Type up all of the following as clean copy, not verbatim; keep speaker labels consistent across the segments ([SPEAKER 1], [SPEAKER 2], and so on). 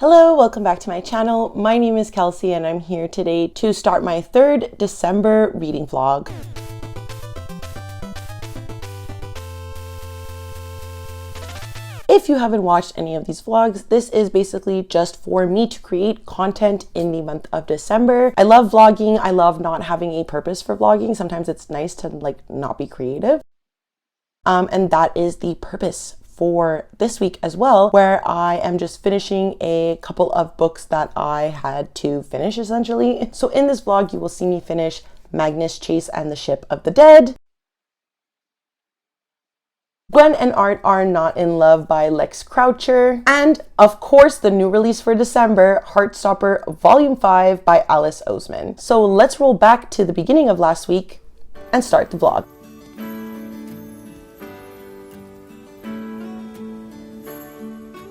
[SPEAKER 1] Hello, welcome back to my channel. My name is Kelsey and I'm here today to start my third December reading vlog. If you haven't watched any of these vlogs, this is basically just for me to create content in the month of December. I love vlogging. I love not having a purpose for vlogging. Sometimes it's nice to not be creative. And that is the purpose for this week as well, where I am just finishing a couple of books that I had to finish essentially. So in this vlog, you will see me finish Magnus Chase and the Ship of the Dead, Gwen and Art Are Not in Love by Lex Croucher, and of course the new release for December, Heartstopper Volume 5 by Alice Oseman. So let's roll back to the beginning of last week and start the vlog.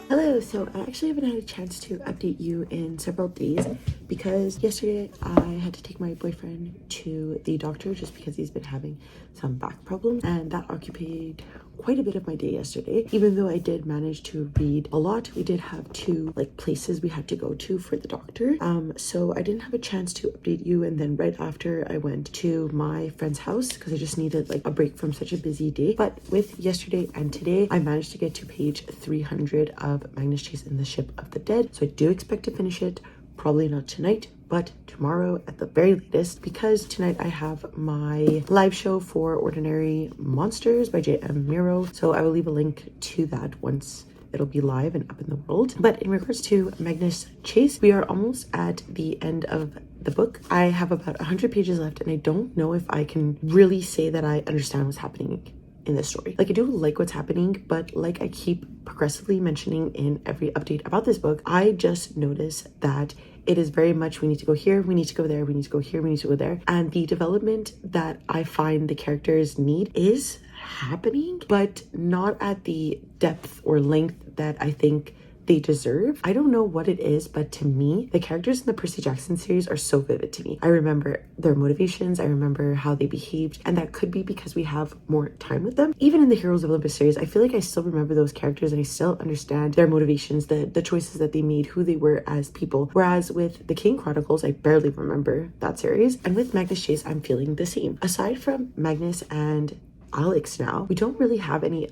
[SPEAKER 1] Hello, so I actually haven't had a chance to update you in several days because yesterday I had to take my boyfriend to the doctor just because he's been having some back problems, and that occupied quite a bit of my day yesterday. Even though I did manage to read a lot, we did have two places we had to go to for the doctor, so I didn't have a chance to update you. And then right after, I went to my friend's house because I just needed a break from such a busy day. But with yesterday and today, I managed to get to page 300 of Magnus Chase and the Ship of the Dead, so I do expect to finish it. Probably not tonight, but tomorrow at the very latest, because tonight I have my live show for Ordinary Monsters by J.M. Miro. So I will leave a link to that once it'll be live and up in the world. But in regards to Magnus Chase, we are almost at the end of the book. I have about 100 pages left, and I don't know if I can really say that I understand what's happening in this story. I do like what's happening, but I keep progressively mentioning in every update about this book, I just notice that it is very much, we need to go here, we need to go there, we need to go here, we need to go there. And the development that I find the characters need is happening, but not at the depth or length that I think they deserve. I don't know what it is, but to me, the characters in the Percy Jackson series are so vivid to me. I remember their motivations, I remember how they behaved, and that could be because we have more time with them. Even in the Heroes of Olympus series, I feel like I still remember those characters and I still understand their motivations, the choices that they made, who they were as people. Whereas with the King Chronicles, I barely remember that series. And with Magnus Chase, I'm feeling the same. Aside from Magnus and Alex now, we don't really have any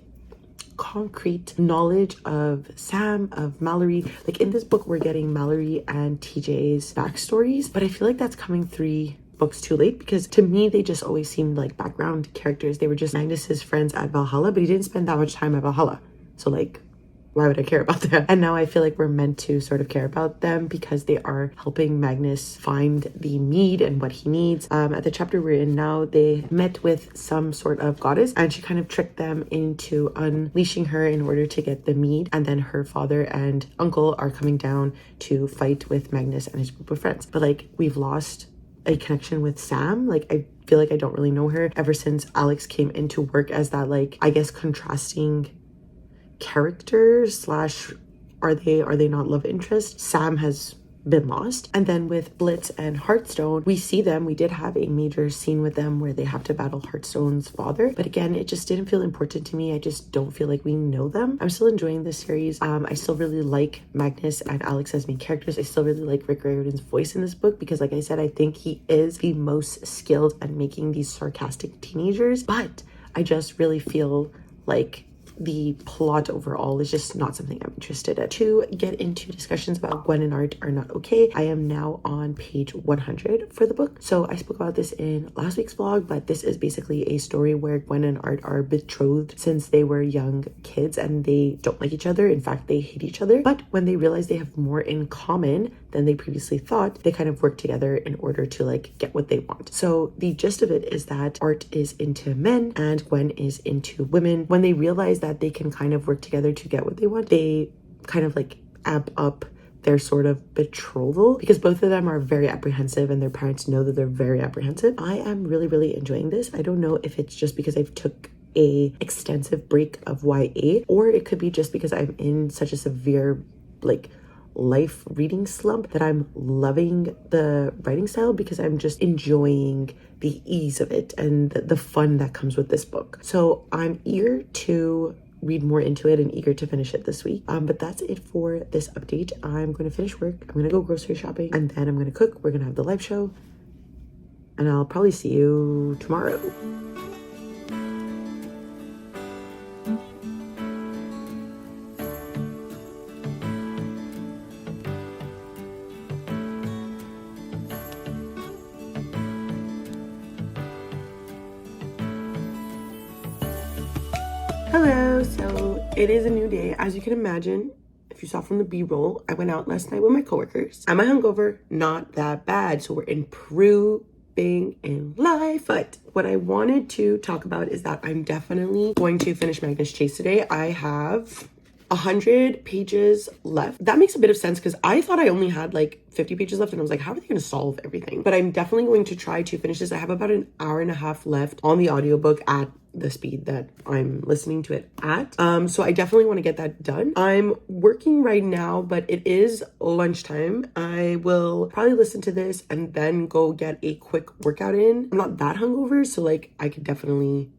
[SPEAKER 1] concrete knowledge of Sam, of Mallory. In this book, we're getting Mallory and TJ's backstories, but I feel like that's coming 3 books too late, because to me, they just always seemed like background characters. They were just Magnus's friends at Valhalla, but he didn't spend that much time at Valhalla. So why would I care about them? And now I feel like we're meant to sort of care about them because they are helping Magnus find the mead and what he needs. At the chapter we're in now, they met with some sort of goddess and she kind of tricked them into unleashing her in order to get the mead. And then her father and uncle are coming down to fight with Magnus and his group of friends. But we've lost a connection with Sam. I feel like I don't really know her ever since Alex came into work as that, I guess, contrasting characters slash are they not love interest. Sam has been lost. And then with Blitz and Hearthstone, we see them. We did have a major scene with them where they have to battle Hearthstone's father, but again, it just didn't feel important to me. I just don't feel like we know them. I'm still enjoying this series. I still really like Magnus and Alex as main characters. I still really like Rick Riordan's voice in this book because, like I said, I think he is the most skilled at making these sarcastic teenagers, but I just really feel like the plot overall is just not something I'm interested in. To get into discussions about Gwen and Art Are Not Okay, I am now on page 100 for the book. So I spoke about this in last week's vlog, but this is basically a story where Gwen and Art are betrothed since they were young kids and they don't like each other. In fact, they hate each other. But when they realize they have more in common than they previously thought, they kind of work together in order to get what they want. So the gist of it is that Art is into men and Gwen is into women. When they realize that they can kind of work together to get what they want, they kind of amp up their sort of betrothal because both of them are very apprehensive and their parents know that they're very apprehensive. I am really, really enjoying this. I don't know if it's just because I've took a extensive break of YA, or it could be just because I'm in such a severe life reading slump that I'm loving the writing style because I'm just enjoying the ease of it and the fun that comes with this book. So I'm eager to read more into it and eager to finish it this week. But that's it for this update. I'm going to finish work. I'm going to go grocery shopping, and then I'm going to cook. We're going to have the live show, and I'll probably see you tomorrow. Hello, so it is a new day. As you can imagine, if you saw from the B-roll, I went out last night with my coworkers. Am I hungover? Not that bad. So we're improving in life. But what I wanted to talk about is that I'm definitely going to finish Magnus Chase today. I have 100 pages left. That makes a bit of sense because I thought I only had like 50 pages left, and I was like, how are they going to solve everything? But I'm definitely going to try to finish this. I have about an hour and a half left on the audiobook at the speed that I'm listening to it at. So I definitely want to get that done. I'm working right now, but it is lunchtime. I will probably listen to this and then go get a quick workout in. I'm not that hungover, so like I could definitely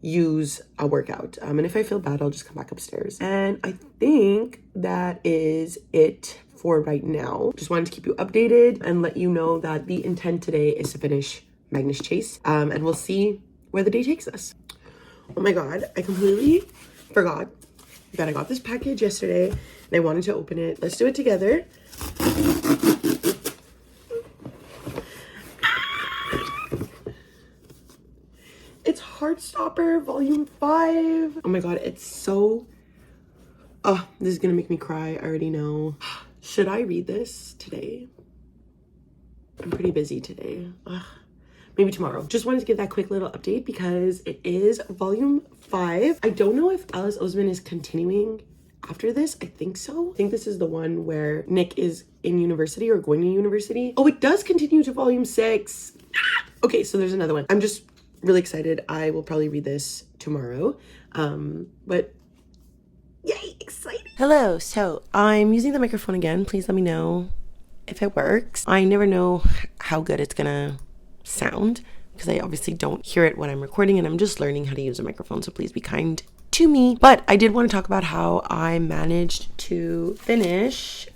[SPEAKER 1] use a workout. And if I feel bad, I'll just come back upstairs. And I think that is it for right now. Just wanted to keep you updated and let you know that the intent today is to finish Magnus Chase. And we'll see where the day takes us. Oh my god, I completely forgot that I got this package yesterday and I wanted to open it. Let's do it together. It's Heartstopper Volume 5. Oh my god, it's so... Oh, this is gonna make me cry. I already know. Should I read this today? I'm pretty busy today. Ugh. Maybe tomorrow. Just wanted to give that quick little update because it is Volume 5. I don't know if Alice Oseman is continuing after this. I think so. I think this is the one where Nick is in university or going to university. Oh, it does continue to Volume 6. Okay, so there's another one. I'm just really excited. I will probably read this tomorrow. But yay, excited. Hello, so I'm using the microphone again. Please let me know if it works. I never know how good it's gonna sound because I obviously don't hear it when I'm recording, and I'm just learning how to use a microphone, so please be kind to me. But I did want to talk about how I managed to finish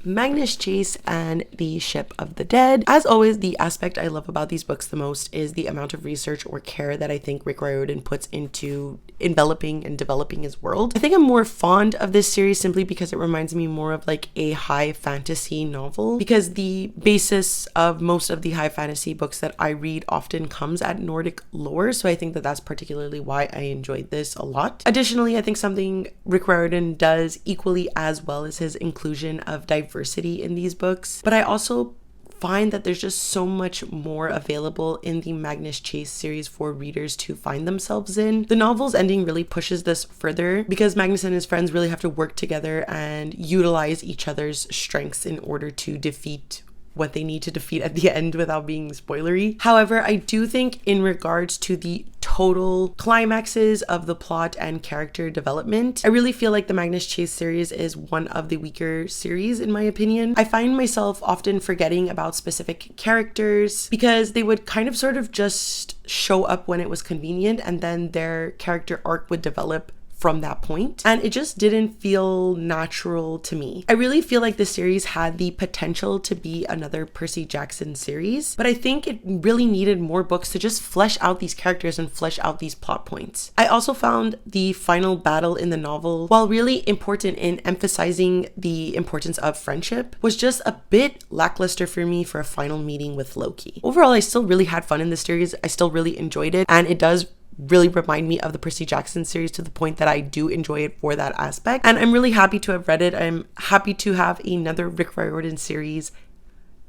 [SPEAKER 1] Magnus Chase and the Ship of the Dead. As always, the aspect I love about these books the most is the amount of research or care that I think Rick Riordan puts into enveloping and developing his world. I think I'm more fond of this series simply because it reminds me more of like a high fantasy novel, because the basis of most of the high fantasy books that I read often comes at Nordic lore, so I think that that's particularly why I enjoyed this a lot. Additionally, I think something Rick Riordan does equally as well is his inclusion of diversity in these books, but I also find that there's just so much more available in the Magnus Chase series for readers to find themselves in. The novel's ending really pushes this further because Magnus and his friends really have to work together and utilize each other's strengths in order to defeat what they need to defeat at the end without being spoilery. However, I do think in regards to the total climaxes of the plot and character development, I really feel like the Magnus Chase series is one of the weaker series in my opinion. I find myself often forgetting about specific characters because they would kind of sort of just show up when it was convenient, and then their character arc would develop from that point, and it just didn't feel natural to me. I really feel like the series had the potential to be another Percy Jackson series, but I think it really needed more books to just flesh out these characters and flesh out these plot points. I also found the final battle in the novel, while really important in emphasizing the importance of friendship, was just a bit lackluster for me for a final meeting with Loki. Overall, I still really had fun in this series. I still really enjoyed it, and it does really remind me of the Percy Jackson series to the point that I do enjoy it for that aspect. And I'm really happy to have read it. I'm happy to have another Rick Riordan series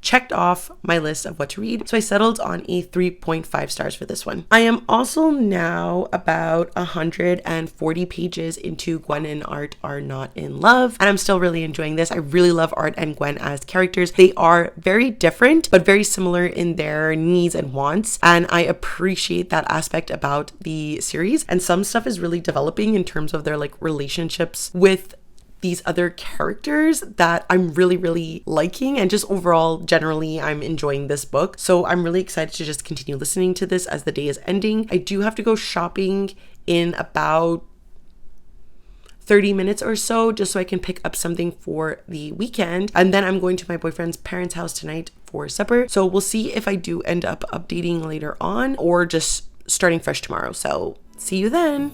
[SPEAKER 1] checked off my list of what to read. So I settled on a 3.5 stars for this one. I am also now about 140 pages into Gwen and Art Are Not in Love, and I'm still really enjoying this. I really love Art and Gwen as characters. They are very different, but very similar in their needs and wants, and I appreciate that aspect about the series. And some stuff is really developing in terms of their like relationships with these other characters that I'm really liking, and just overall generally I'm enjoying this book. So I'm really excited to just continue listening to this as the day is ending. I do have to go shopping in about 30 minutes or so just so I can pick up something for the weekend. And then I'm going to my boyfriend's parents' house tonight for supper. So we'll see if I do end up updating later on or just starting fresh tomorrow. So see you then.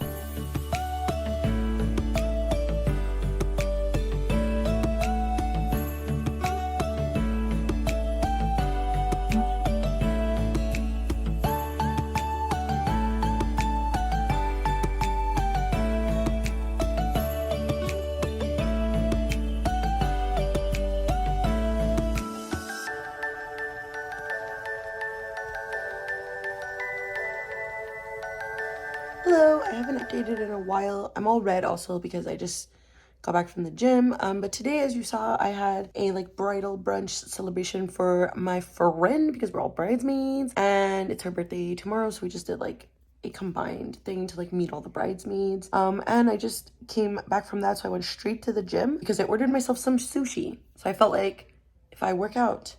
[SPEAKER 1] Hello, I haven't updated in a while. I'm all red also because I just got back from the gym. But today, as you saw, I had a like bridal brunch celebration for my friend because we're all bridesmaids and it's her birthday tomorrow. So we just did like a combined thing to like meet all the bridesmaids. And I just came back from that. So I went straight to the gym because I ordered myself some sushi. So I felt like if I work out,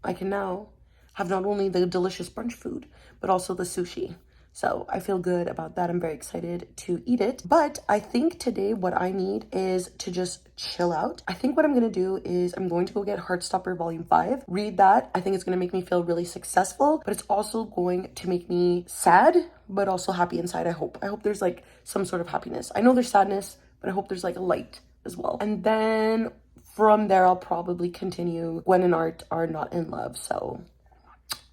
[SPEAKER 1] I can now have not only the delicious brunch food, but also the sushi. So I feel good about that. I'm very excited to eat it. But I think today what I need is to just chill out. I think what I'm going to do is I'm going to go get Heartstopper Volume 5. Read that. I think it's going to make me feel really successful. But it's also going to make me sad, but also happy inside, I hope. I hope there's like some sort of happiness. I know there's sadness, but I hope there's like a light as well. And then from there, I'll probably continue Gwen and Art are not in love. So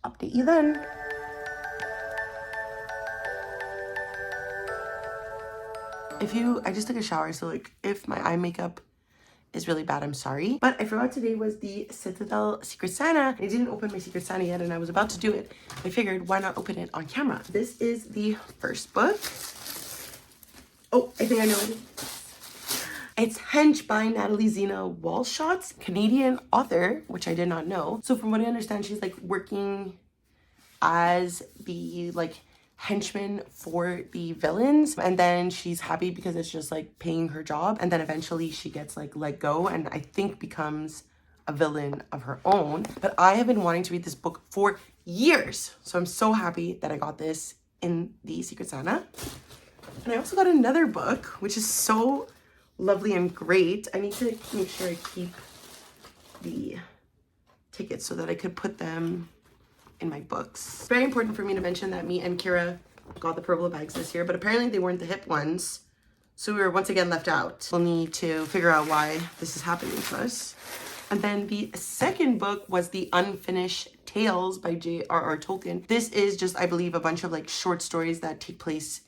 [SPEAKER 1] update you then. I just took a shower, so like if my eye makeup is really bad, I'm sorry. But I forgot today was the Citadel Secret Santa. I didn't open my Secret Santa yet and I was about to do it. I figured why not open it on camera? This is the first book. Oh, I think I know it. It's Hench by Natalie Zena Walshotz, Canadian author, which I did not know. So from what I understand, she's like working as the like henchman for the villains, and then she's happy because it's just like paying her job, and then eventually she gets like let go and I think becomes a villain of her own. But I have been wanting to read this book for years, so I'm so happy that I got this in the Secret Santa. And I also got another book which is so lovely and great. I need to make sure I keep the tickets so that I could put them in my books. It's very important for me to mention that me and Kira got the purple bags this year, but apparently they weren't the hip ones. So we were once again left out. We'll need to figure out why this is happening to us. And then the second book was The Unfinished Tales by J.R.R. Tolkien. This is just, I believe, a bunch of like short stories that take place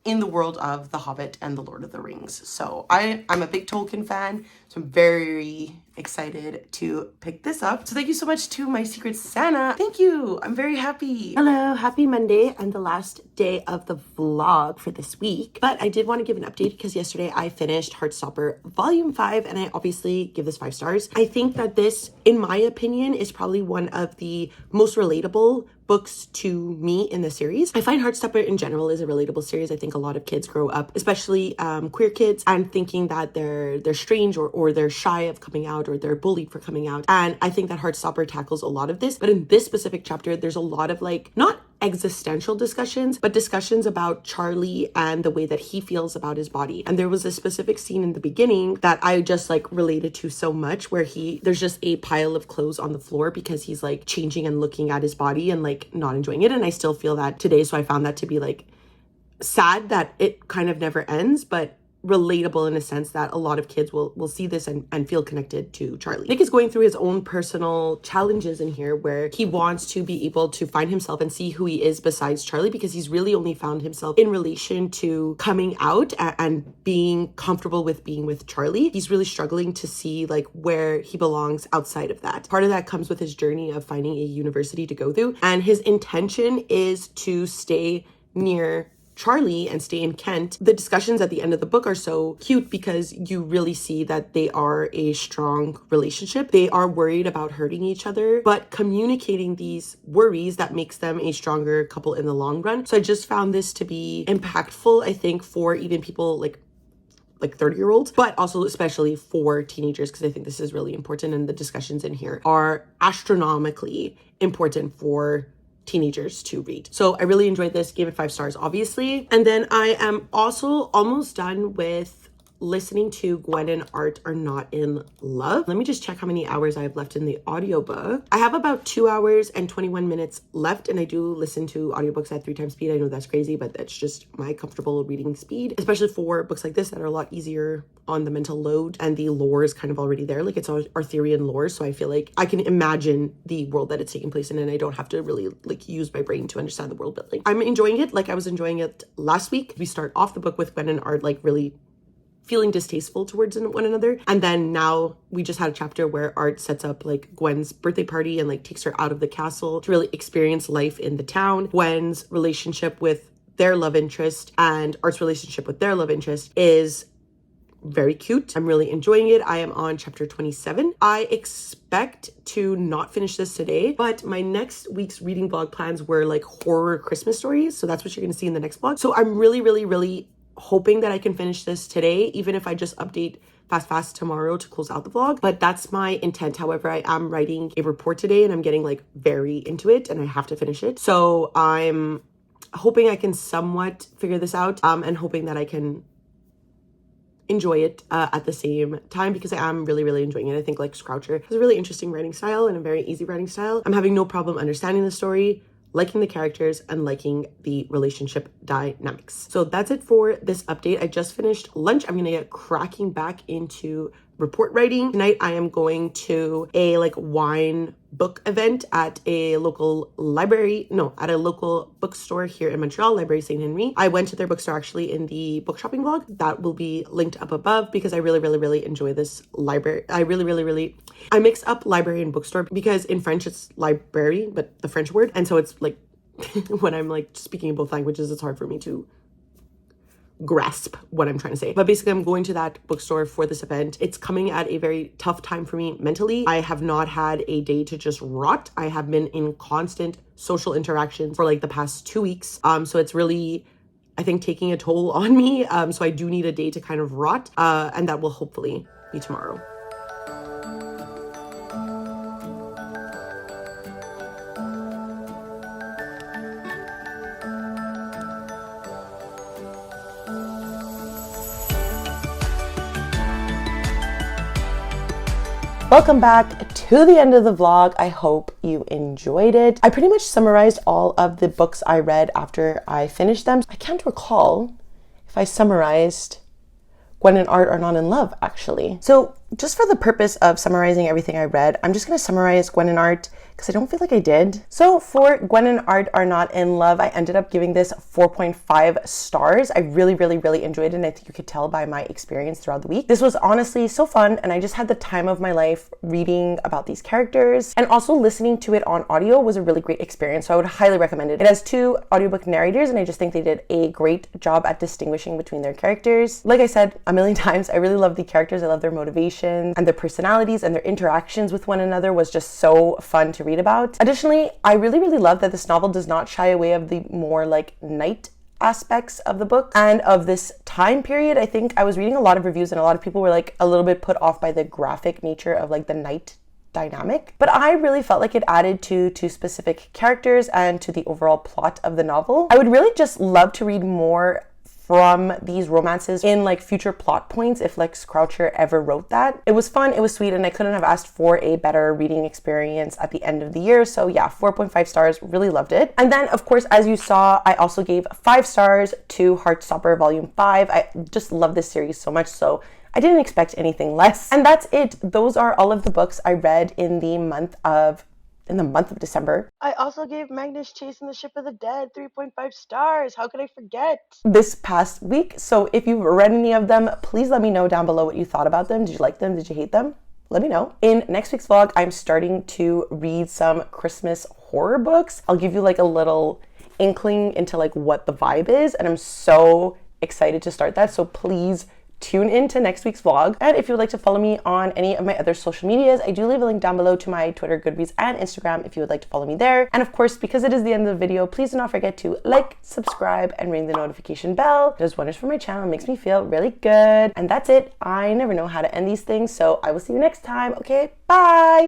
[SPEAKER 1] in the world of The Hobbit and The Lord of the Rings. So I'm a big Tolkien fan, so I'm very excited to pick this up. So thank you so much to my Secret Santa. Thank you. I'm very happy. Hello, happy Monday and the last day of the vlog for this week. But I did want to give an update because yesterday I finished Heartstopper Volume 5 and I obviously give this 5 stars. I think that this, in my opinion, is probably one of the most relatable books to me in the series. I find Heartstopper in general is a relatable series. I think a lot of kids grow up, especially queer kids, and thinking that they're strange or they're shy of coming out or they're bullied for coming out. And I think that Heartstopper tackles a lot of this. But in this specific chapter, there's a lot of like, not existential discussions, but discussions about Charlie and the way that he feels about his body. And there was a specific scene in the beginning that I just like related to so much, where there's just a pile of clothes on the floor because he's like changing and looking at his body and like not enjoying it. And I still feel that today. So I found that to be like sad that it kind of never ends, but relatable in a sense that a lot of kids will see this and feel connected to Charlie. Nick is going through his own personal challenges in here where he wants to be able to find himself and see who he is besides Charlie, because he's really only found himself in relation to coming out and being comfortable with being with Charlie. He's really struggling to see like where he belongs outside of that. Part of that comes with his journey of finding a university to go through, and his intention is to stay near Charlie and stay in Kent. The discussions at the end of the book are so cute because you really see that they are a strong relationship. They are worried about hurting each other, but communicating these worries that makes them a stronger couple in the long run. So I just found this to be impactful, I think, for even people like 30-year-olds, but also especially for teenagers, because I think this is really important, and the discussions in here are astronomically important for teenagers to read. So I really enjoyed this, gave it 5 stars, obviously. And then I am also almost done with listening to Gwen and Art Are Not in Love. Let me just check how many hours I have left in the audiobook. I have about 2 hours and 21 minutes left, and I do listen to audiobooks at 3 times speed. I know that's crazy, but that's just my comfortable reading speed, especially for books like this that are a lot easier on the mental load, and the lore is kind of already there. Like, it's Arthurian lore, so I feel like I can imagine the world that it's taking place in, and I don't have to really like use my brain to understand the world building. I'm enjoying it like I was enjoying it last week. We start off the book with Gwen and Art like really feeling distasteful towards one another, and then now we just had a chapter where Art sets up like Gwen's birthday party and like takes her out of the castle to really experience life in the town. Gwen's relationship with their love interest and Art's relationship with their love interest is very cute. I'm really enjoying it. I am on chapter 27. I expect to not finish this today, but my next week's reading vlog plans were like horror Christmas stories, so that's what you're gonna see in the next vlog. So I'm really hoping that I can finish this today, even if I just update fast tomorrow to close out the vlog. But that's my intent. However, I am writing a report today and I'm getting like very into it and I have to finish it. So I'm hoping I can somewhat figure this out, and hoping that I can enjoy it at the same time, because I am really enjoying it. I think like Scroucher has a really interesting writing style and a very easy writing style. I'm having no problem understanding the story, liking the characters, and liking the relationship dynamics. So that's it for this update. I just finished lunch. I'm gonna get cracking back into report writing. Tonight I am going to a like wine book event at a local bookstore here in Montreal, Library St. Henry. I went to their bookstore actually in the book shopping vlog. That will be linked up above, because I really enjoy this library. I mix up library and bookstore because in French it's library, but the French word. And so it's like, when I'm like speaking in both languages, it's hard for me to grasp what I'm trying to say. But basically, I'm going to that bookstore for this event. It's coming at a very tough time for me mentally. I have not had a day to just rot. I have been in constant social interaction for like the past 2 weeks. So it's really, I think, taking a toll on me. So I do need a day to kind of rot, and that will hopefully be tomorrow. Welcome back to the end of the vlog. I hope you enjoyed it. I pretty much summarized all of the books I read after I finished them. I can't recall if I summarized Gwen and Art Are Not in Love, actually. So just for the purpose of summarizing everything I read, I'm just going to summarize Gwen and Art because I don't feel like I did. So for Gwen and Art Are Not in Love, I ended up giving this 4.5 stars. I really enjoyed it, and I think you could tell by my experience throughout the week. This was honestly so fun, and I just had the time of my life reading about these characters, and also listening to it on audio was a really great experience, so I would highly recommend it. It has 2 audiobook narrators, and I just think they did a great job at distinguishing between their characters. Like I said a million times, I really love the characters. I love their motivations and their personalities, and their interactions with one another was just so fun to read about. Additionally, I really love that this novel does not shy away of the more like night aspects of the book and of this time period. I think I was reading a lot of reviews and a lot of people were like a little bit put off by the graphic nature of like the night dynamic, but I really felt like it added to specific characters and to the overall plot of the novel. I would really just love to read more from these romances in like future plot points if like Scroucher ever wrote that. It was fun, it was sweet, and I couldn't have asked for a better reading experience at the end of the year. So yeah, 4.5 stars, really loved it. And then of course, as you saw, I also gave 5 stars to Heartstopper Volume 5. I just love this series so much, so I didn't expect anything less. And that's it. Those are all of the books I read in the month of December. I also gave Magnus Chase and the Ship of the Dead 3.5 stars. How could I forget? This past week. So if you've read any of them, please let me know down below what you thought about them. Did you like them? Did you hate them? Let me know. In next week's vlog, I'm starting to read some Christmas horror books. I'll give you like a little inkling into like what the vibe is, and I'm so excited to start that. So please tune in to next week's vlog. And if you would like to follow me on any of my other social medias, I do leave a link down below to my Twitter, Goodreads, and Instagram if you would like to follow me there. And of course, because it is the end of the video, please do not forget to like, subscribe, and ring the notification bell. It does wonders for my channel. It makes me feel really good. And that's it. I never know how to end these things, so I will see you next time. Okay, bye!